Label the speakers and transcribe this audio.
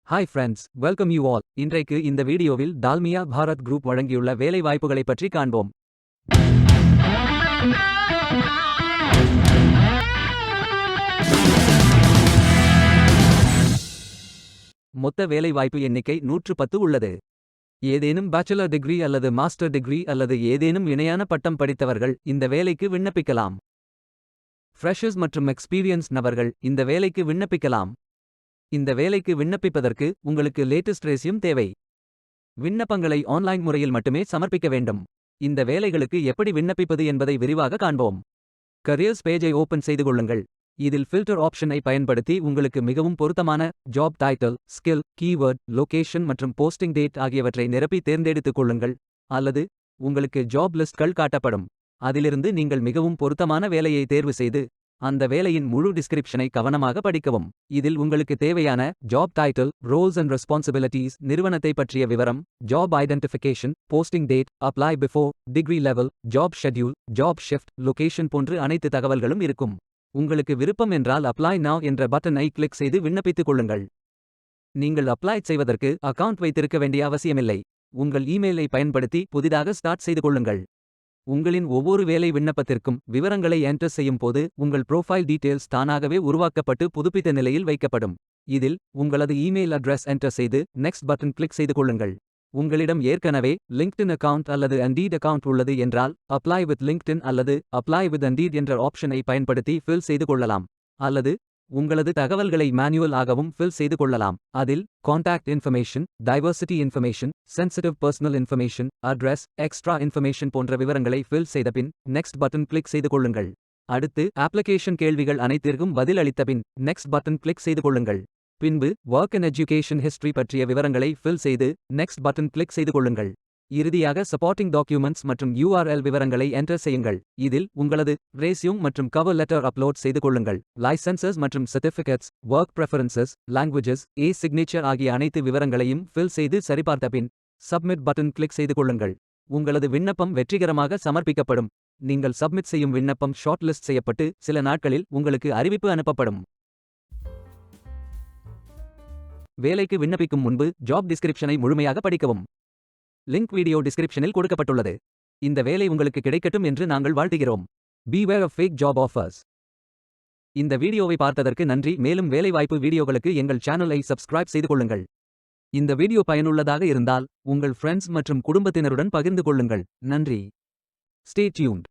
Speaker 1: Hi friends, welcome you all. இன்றைக்கு இந்த வீடியோவில் டால்மியா பாரத் குரூப் வழங்கியுள்ள வேலை வாய்ப்புகளை பற்றி காண்போம். மொத்த வேலை வாய்ப்பு எண்ணிக்கை 110 உள்ளது. ஏதேனும் பேச்சுலர் டிகிரி அல்லது மாஸ்டர் டிகிரி அல்லது ஏதேனும் இணையான பட்டம் படித்தவர்கள் இந்த வேலைக்கு விண்ணப்பிக்கலாம். ஃப்ரெஷர்ஸ் மற்றும் எக்ஸ்பீரியன்ஸ் நபர்கள் இந்த வேலைக்கு விண்ணப்பிக்கலாம். இந்த வேலைக்கு விண்ணப்பிப்பதற்கு உங்களுக்கு லேட்டஸ்ட் ரெஸ்யூம் தேவை. விண்ணப்பங்களை ஆன்லைன் முறையில் மட்டுமே சமர்ப்பிக்க வேண்டும். இந்த வேலைகளுக்கு எப்படி விண்ணப்பிப்பது என்பதை விரிவாக காண்போம். கரியர்ஸ் பேஜை ஓபன் செய்து கொள்ளுங்கள். இதில் ஃபில்டர் ஆப்ஷனை பயன்படுத்தி உங்களுக்கு மிகவும் பொருத்தமான job title, skill, keyword, location மற்றும் போஸ்டிங் டேட் ஆகியவற்றை நிரப்பி தேர்ந்தெடுத்துக் கொள்ளுங்கள். அல்லது உங்களுக்கு ஜாப் லிஸ்ட்கள் காட்டப்படும். அதிலிருந்து நீங்கள் மிகவும் பொருத்தமான வேலையை தேர்வு செய்து அந்த வேலையின் முழு டிஸ்கிரிப்ஷனை கவனமாக படிக்கவும். இதில் உங்களுக்கு தேவையான job title, roles and responsibilities, நிறுவனத்தை பற்றிய விவரம், job identification, posting date, apply before, degree level, job schedule, job shift, location போன்று அனைத்து தகவல்களும் இருக்கும். உங்களுக்கு விருப்பம் என்றால் அப்ளை நவ் என்ற பட்டனை கிளிக் செய்து விண்ணப்பித்துக் கொள்ளுங்கள். நீங்கள் அப்ளை செய்வதற்கு அக்கவுண்ட் வைத்திருக்க வேண்டிய அவசியமில்லை. உங்கள் இமெயிலை பயன்படுத்தி புதிதாக ஸ்டார்ட் செய்து கொள்ளுங்கள். உங்களின் ஒவ்வொரு வேலை விண்ணப்பத்திற்கும் விவரங்களை என்டர் செய்யும் போது உங்கள் ப்ரோஃபைல் டீட்டெயில்ஸ் தானாகவே உருவாக்கப்பட்டு புதுப்பித்த நிலையில் வைக்கப்படும். இதில் உங்களது இமெயில் அட்ரஸ் என்டர் செய்து நெக்ஸ்ட் பட்டன் கிளிக் செய்து கொள்ளுங்கள். உங்களிடம் ஏற்கனவே லிங்க்டின் அக்கவுண்ட் அல்லது இண்டீட் அக்கவுண்ட் உள்ளது என்றால் அப்ளை வித் லிங்க்டின் அல்லது அப்ளை வித் இண்டீட் என்ற ஆப்ஷனை பயன்படுத்தி ஃபில் செய்து கொள்ளலாம். அல்லது உங்களது தகவல்களை மேனுவல் ஆகவும் ஃபில் செய்து கொள்ளலாம். அதில் contact information, diversity information, sensitive personal information, address, extra information போன்ற விவரங்களை ஃபில் செய்த பின் நெக்ஸ்ட் பட்டன் கிளிக் செய்து கொள்ளுங்கள். அடுத்து அப்ளிகேஷன் கேள்விகள் அனைத்திற்கும் பதில் அளித்த பின் நெக்ஸ்ட் பட்டன் கிளிக் செய்து கொள்ளுங்கள். பின்பு ஒர்க் அண்ட் எஜுகேஷன் ஹிஸ்டரி பற்றிய விவரங்களை ஃபில் செய்து நெக்ஸ்ட் பட்டன் கிளிக் செய்து கொள்ளுங்கள். இறுதியாக சப்போர்ட்டிங் டாக்குமெண்ட்ஸ் மற்றும் URL விவரங்களை என்டர் செய்யுங்கள். இதில் உங்களது ரெஸ்யூம் மற்றும் கவர் லெட்டர் அப்லோட் செய்து கொள்ளுங்கள். லைசென்சஸ் மற்றும் சர்டிஃபிகேட்ஸ், ஒர்க் பிரெஃபரன்சஸ், லாங்குவேஜஸ், சிக்னேச்சர் ஆகிய அனைத்து விவரங்களையும் ஃபில் செய்து சரிபார்த்த பின் சப்மிட் பட்டன் கிளிக் செய்து கொள்ளுங்கள். உங்களது விண்ணப்பம் வெற்றிகரமாக சமர்ப்பிக்கப்படும். நீங்கள் சப்மிட் செய்யும் விண்ணப்பம் ஷார்ட் லிஸ்ட் செய்யப்பட்டு சில நாட்களில் உங்களுக்கு அறிவிப்பு அனுப்பப்படும். வேலைக்கு விண்ணப்பிக்கும் முன்பு ஜாப் டிஸ்கிரிப்ஷனை முழுமையாக படிக்கவும். லிங்க் வீடியோ டிஸ்கிரிப்ஷனில் கொடுக்கப்பட்டுள்ளது. இந்த வேலை உங்களுக்கு கிடைக்கட்டும் என்று நாங்கள் வாழ்த்துகிறோம். Beware of fake job offers. இந்த வீடியோவை பார்த்ததற்கு நன்றி. மேலும் வேலைவாய்ப்பு வீடியோகளுக்கு எங்கள் சேனலை சப்ஸ்கிரைப் செய்து கொள்ளுங்கள். இந்த வீடியோ பயனுள்ளதாக இருந்தால் உங்கள் ஃப்ரெண்ட்ஸ் மற்றும் குடும்பத்தினருடன் பகிர்ந்து கொள்ளுங்கள். நன்றி. Stay tuned.